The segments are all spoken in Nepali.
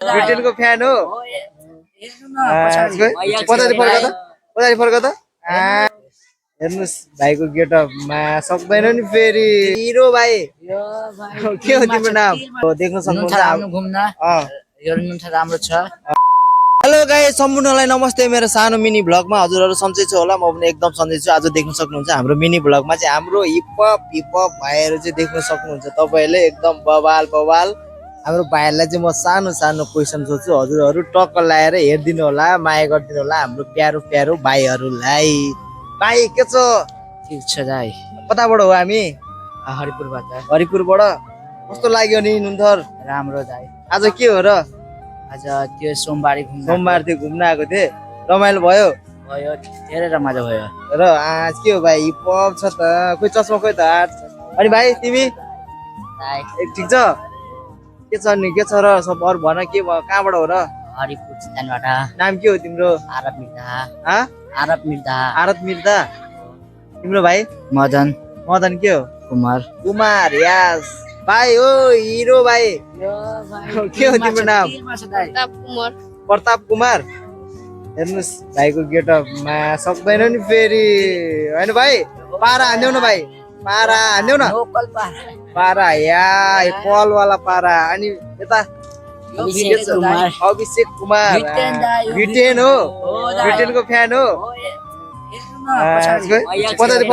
ब्रिटेनको फ्यान हो पछाडि फर्क त हेर्नुहोस् भाइको गेटअपमा सक्दैन नि फेरि हिरो भाइ के हो तिम्रो नाम देख्न सक्नुहुन्छ राम्रो छ। हेलो गाइस सम्पूर्णलाई नमस्ते मेरो सानो मिनी भ्लगमा हजुरहरू सन्चै छु होला म पनि एकदम सन्चै छु। आज देख्न सक्नुहुन्छ हाम्रो मिनी भ्लगमा चाहिँ हाम्रो हिपहप भाइहरू चाहिँ देख्न सक्नुहुन्छ तपाईहरुले एकदम बवाल हाम्रो भाइहरूलाई चाहिँ म सानो सानो क्वेशन सोध्छु हजुरहरू टक्क लाएर हेर्दिनु होला माया गर्दिनु होला हाम्रो प्यारो भाइहरूलाई। भाइ के छ? ठीक छ दाइ। कताबाट हो हामी? हरिपुरबाट। कस्तो लाग्यो नि नुन्थर? राम्रो दाइ। आज के हो र? आज त्यो सोमबार थियो घुम्न आएको थिए रमाइलो भयो धेरै रमाइलो भयो र आज के हो भाइ हिपहप छ त कोही चस्मा खोइ त अनि भाइ तिमी ठिक छ के छ नि के छ र सब अरु भन के भयो कहाँबाट हो र? हरिपुर स्थानबाट। नाम के हो तिम्रो? आरब मिर्दा। तिम्रो भाइ? मदन के हो? कुमार यास भाइ हो हिरो भाइ के हो तिम्रो नाम? प्रताप कुमार। हेर्नुहोस् भाइको गेटअपमा सक्दैन नि फेरि हैन भाइ पारा हान्देऊ न भाइ पारा हान्देऊ न पारा या कलवाला पारा अनि यता अभिषेक कुमार ब्रिटेन हो ब्रिटेनको फ्यान हो पछाडि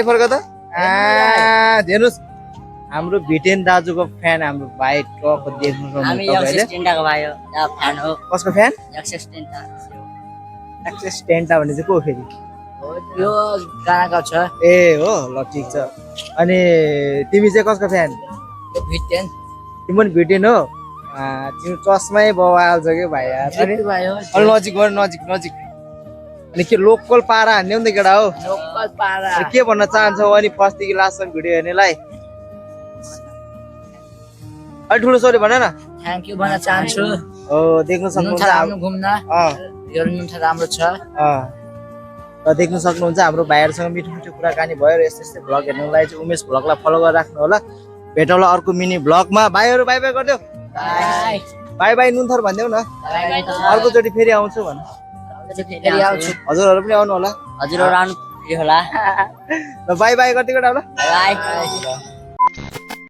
फर्क त हेर्नुहोस् हाम्रो भिटेन दाजुको फ्यान हाम्रो भाइ टप देख्नु कसको फ्यान? एक्सेस टेन्टा भन्ने चाहिँ को फेरि? यो गानाको छ। ए हो ल ठिक छ। अनि तिमी चाहिँ कसको फ्यान? भिटेन। तिमी पनि भिटेन हो? तिम्रो चस्मै बवाल छ के भाइ यार। अनि नजिक अनि के लोकल पारा हान्ने नि त केटा हो? लोकल पारा। के भन्न चाहन्छौ अनि फर्स्टदेखि लास्टसम्म भिडियो हेर्नेलाई? अलि ठुलो सोरी भन न। थ्याङ्क यू भन्न चाहन्छु। हो देख्न सक्नुहुन्छ यो नुन्ठा राम्रो छ। र देख्न सक्नुहुन्छ हाम्रो भाइहरुसँग मिठो कुराकानी भयो र यस्तै भ्लग हेर्नलाई चाहिँ उमेश भ्लगलाई फलो गरेर राख्नु होला। भेटौँला अर्को मिनी भ्लगमा। भाइहरु बाइ बाइ गर्दियौ। बाइ नुन्थर भन्देऊ न। अर्को चोटी फेरि आउँछु भन। हजुरहरु पनि आउनु होला। हजुरहरु आउनु होला। ल बाइ बाइ गर्दै गर्दा होला। बाइ।